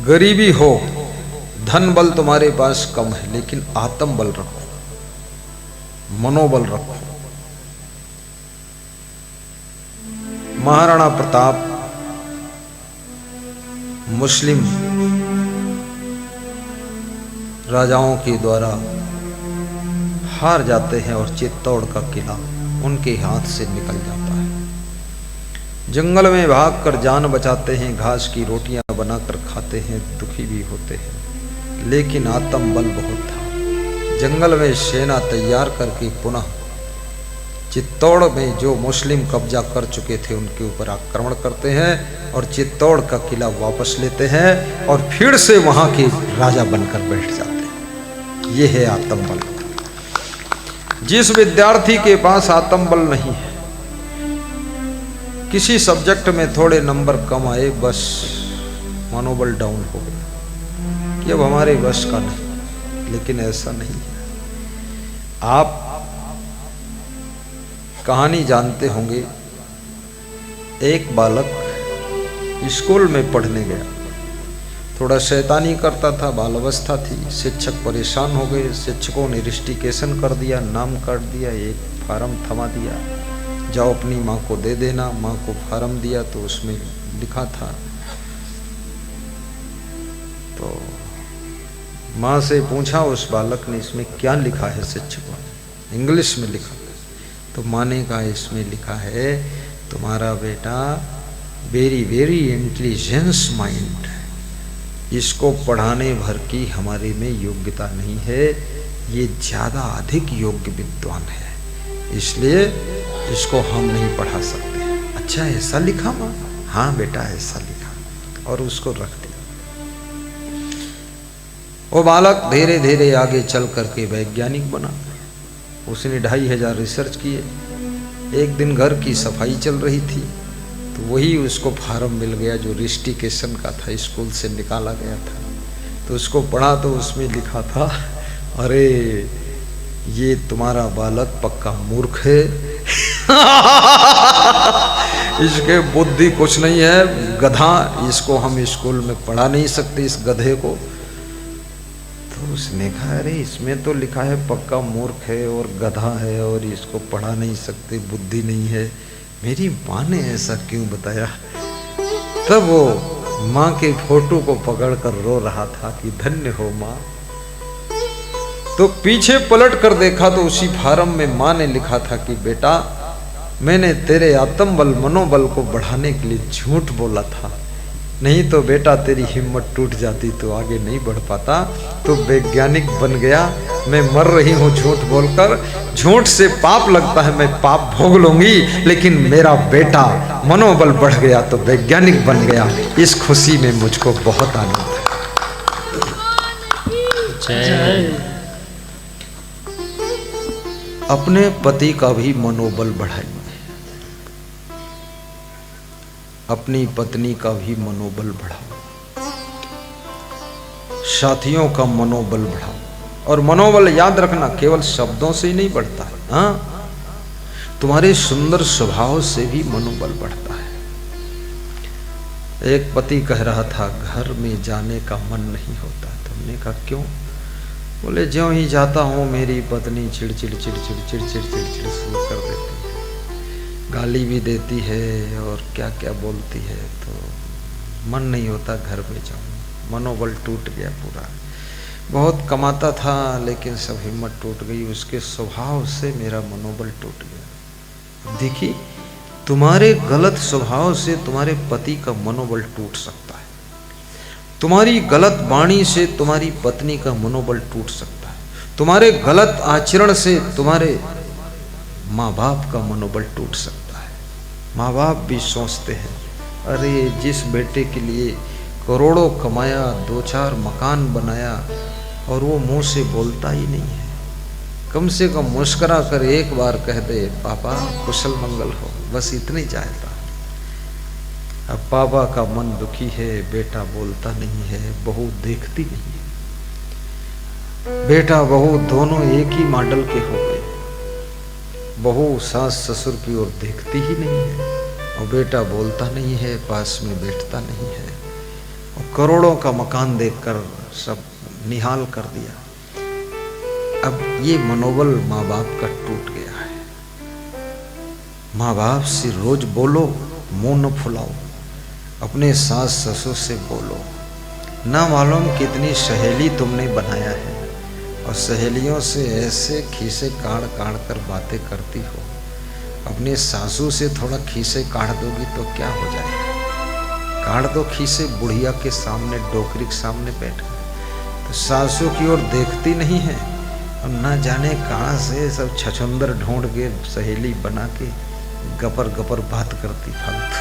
गरीबी हो, धन बल तुम्हारे पास कम है, लेकिन आत्म बल रखो, मनोबल रखो। महाराणा प्रताप मुस्लिम राजाओं के द्वारा हार जाते हैं और चित्तौड़ का किला उनके हाथ से निकल जाता है। जंगल में भागकर जान बचाते हैं, घास की रोटियां बनाकर खाते हैं, दुखी भी होते हैं, लेकिन आत्म बल बहुत था। जंगल में सेना तैयार करके पुनः चित्तौड़ में जो मुस्लिम कब्जा कर चुके थे उनके ऊपर आक्रमण करते हैं और चित्तौड़ का किला वापस लेते हैं और फिर से वहां के राजा बनकर बैठ जाते हैं। ये है आत्मबल। जिस विद्यार्थी के पास आत्मबल नहीं है, किसी सब्जेक्ट में थोड़े नंबर कम आए, बस मनोबल डाउन हो गया कि अब हमारे वश का नहीं। लेकिन ऐसा नहीं है। आप कहानी जानते होंगे, एक बालक स्कूल में पढ़ने गया, थोड़ा शैतानी करता था, बाल अवस्था थी। शिक्षक परेशान हो गए, शिक्षकों ने रजिस्ट्रेशन कर दिया, नाम काट दिया, एक फार्म थमा दिया, जाओ अपनी माँ को दे देना। माँ को फार्म दिया तो उसमें लिखा था, तो माँ से पूछा उस बालक ने, इसमें क्या लिखा है? शिक्षकों ने इंग्लिश में लिखा, तो माँ ने कहा इसमें लिखा है तुम्हारा बेटा वेरी वेरी इंटेलिजेंस माइंड, इसको पढ़ाने भर की हमारे में योग्यता नहीं है, ये ज़्यादा अधिक योग्य विद्वान है, इसलिए इसको हम नहीं पढ़ा सकते। अच्छा ऐसा लिखा माँ? हाँ बेटा ऐसा लिखा, और उसको रख दिया। वो बालक धीरे धीरे आगे चल करके वैज्ञानिक बना। उसने 2500 रिसर्च किए। एक दिन घर की सफाई चल रही थी तो वही उसको फार्म मिल गया जो रजिस्ट्रेशन का था, स्कूल से निकाला गया था। तो उसको पढ़ा तो उसमें लिखा था, अरे ये तुम्हारा बालक पक्का मूर्ख है इसके बुद्धि कुछ नहीं है, गधा, इसको हम स्कूल में पढ़ा नहीं सकते इस गधे को। तो उसने कहा अरे इसमें तो लिखा है पक्का मूर्ख है और गधा है और इसको पढ़ा नहीं सकते, बुद्धि नहीं है, मेरी माँ ने ऐसा क्यों बताया? तब वो माँ के फोटो को पकड़कर रो रहा था कि धन्य हो माँ। तो पीछे पलट कर देखा तो उसी फार्म में माँ ने लिखा था कि बेटा मैंने तेरे आत्मबल मनोबल को बढ़ाने के लिए झूठ बोला था, नहीं तो बेटा तेरी हिम्मत टूट जाती तो आगे नहीं बढ़ पाता। तो वैज्ञानिक बन गया, मैं मर रही हूँ झूठ बोलकर, झूठ से पाप लगता है, मैं पाप भोग लूंगी, लेकिन मेरा बेटा मनोबल बढ़ गया तो वैज्ञानिक बन गया। इस खुशी में मुझको बहुत आनंद है। अपने पति का भी मनोबल बढ़ाइए, अपनी पत्नी का भी मनोबल बढ़ाओ, साथियों का मनोबल बढ़ाओ। और मनोबल याद रखना केवल शब्दों से ही नहीं बढ़ता है, हाँ, तुम्हारे सुंदर स्वभाव से भी मनोबल बढ़ता है। एक पति कह रहा था घर में जाने का मन नहीं होता। तो हमने कहा क्यों? बोले ज्यों ही जाता हूँ मेरी पत्नी चिड़चिड़ चिड़चिड़ चिड़चिड़ चिड़चिड़ शुरू कर देती है, गाली भी देती है और क्या क्या बोलती है, तो मन नहीं होता घर में जाऊँ। मनोबल टूट गया पूरा। बहुत कमाता था लेकिन सब हिम्मत टूट गई, उसके स्वभाव से मेरा मनोबल टूट गया। देखिए तुम्हारे गलत स्वभाव से तुम्हारे पति का मनोबल टूट सकता है, तुम्हारी गलत वाणी से तुम्हारी पत्नी का मनोबल टूट सकता है, तुम्हारे गलत आचरण से तुम्हारे माँ बाप का मनोबल टूट सकता है। माँ बाप भी सोचते हैं अरे जिस बेटे के लिए करोड़ों कमाया, 2-4 मकान बनाया और वो मुंह से बोलता ही नहीं है, कम से कम मुस्कुरा कर एक बार कह दे पापा कुशल मंगल हो, बस इतनी चाहता। अब पापा का मन दुखी है, बेटा बोलता नहीं है, बहू देखती नहीं है। बेटा बहू दोनों एक ही मॉडल के हो गए, बहू सास ससुर की ओर देखती ही नहीं है और बेटा बोलता नहीं है, पास में बैठता नहीं है। और करोड़ों का मकान देखकर सब निहाल कर दिया। अब ये मनोबल माँ बाप का टूट गया है। माँ बाप से रोज बोलो, मुंह न फुलाओ, अपने सास ससुर से बोलो। ना मालूम कितनी सहेली तुमने बनाया है और सहेलियों से ऐसे खीसे काढ़ काढ़ कर बातें करती हो। अपने सासू से थोड़ा खीसे काढ़ दोगी तो क्या हो जाएगा? काढ़ दो खीसे, बुढ़िया के सामने, डोकरी के सामने बैठ तो सासू की ओर देखती नहीं है और ना जाने कहाँ से सब छछुंदर ढूंढ के सहेली बना के गपर गपर बात करती फालतू।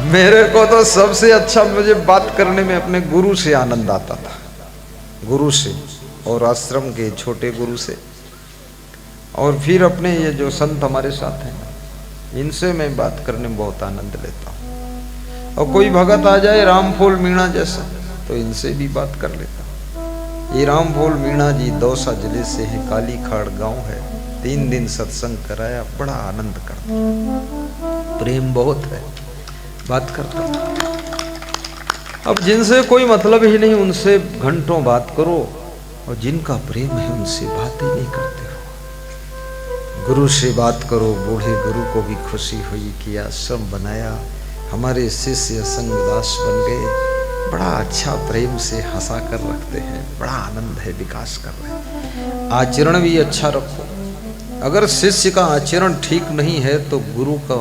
मेरे को तो सबसे अच्छा मुझे बात करने में अपने गुरु से आनंद आता था, गुरु से और आश्रम के छोटे गुरु से, और फिर अपने ये जो संत हमारे साथ हैं इनसे मैं बात करने में बहुत आनंद लेता हूँ। और कोई भगत आ जाए रामफूल मीणा जैसा तो इनसे भी बात कर लेता हूँ। ये रामफूल मीणा जी दौसा जिले से है, काली खाड़ गांव है। 3 दिन सत्संग कराया, बड़ा आनंद करता, प्रेम बहुत है, बात करता। अब जिनसे कोई मतलब ही नहीं उनसे घंटों बात करो, और जिनका प्रेम है उनसे बात ही नहीं करते हो। गुरु से बात करो। बूढ़े गुरु को भी खुशी हुई कि आश्रम बनाया, हमारे शिष्य संगदास बन गए। बड़ा अच्छा प्रेम से हंसा कर रखते हैं, बड़ा आनंद है, विकास कर रहे हैं। आचरण भी अच्छा रखो। अगर शिष्य का आचरण ठीक नहीं है तो गुरु का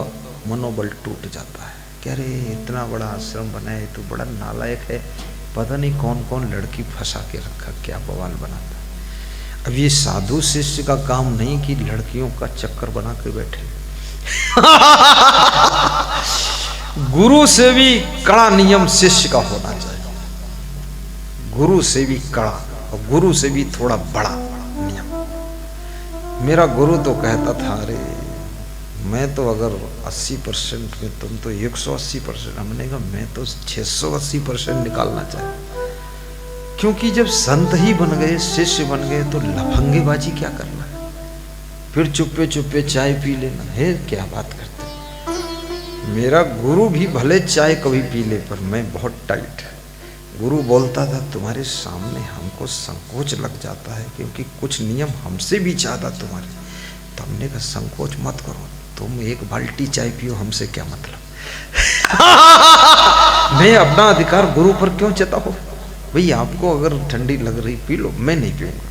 मनोबल टूट जाता है। कह रहे इतना बड़ा आश्रम बनाए तो बड़ा नालायक है, पता नहीं कौन कौन लड़की फंसा के रखा, क्या बवाल बनाता है। अब ये साधु शिष्य का काम नहीं कि लड़कियों का चक्कर बना के बैठे। गुरु से भी कड़ा नियम शिष्य का होना चाहिए, गुरु से भी कड़ा और गुरु से भी थोड़ा बड़ा नियम। मेरा गुरु तो कहता था, अरे मैं तो अगर 80% में तुम तो 180%, हमने कहा मैं तो 680% निकालना चाहता। क्योंकि जब संत ही बन गए, शिष्य बन गए तो लफंगेबाजी क्या करना है? फिर चुप्पे चुप्पे चाय पी लेना है, क्या बात करते। मेरा गुरु भी भले चाय कभी पी ले पर मैं बहुत टाइट। गुरु बोलता था तुम्हारे सामने हमको संकोच लग जाता है क्योंकि कुछ नियम हमसे भी ज्यादा तुम्हारे। तो हमने कहा संकोच मत करो, तुम 1 बाल्टी चाय पियो, हमसे क्या मतलब। मैं अपना अधिकार गुरु पर क्यों जताऊं? भाई आपको अगर ठंडी लग रही पी लो, मैं नहीं पीऊंगा।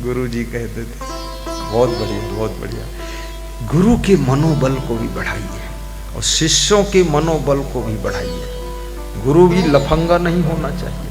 गुरु जी कहते थे बहुत बढ़िया, बहुत बढ़िया। गुरु के मनोबल को भी बढ़ाइए और शिष्यों के मनोबल को भी बढ़ाइए। गुरु भी लफंगा नहीं होना चाहिए।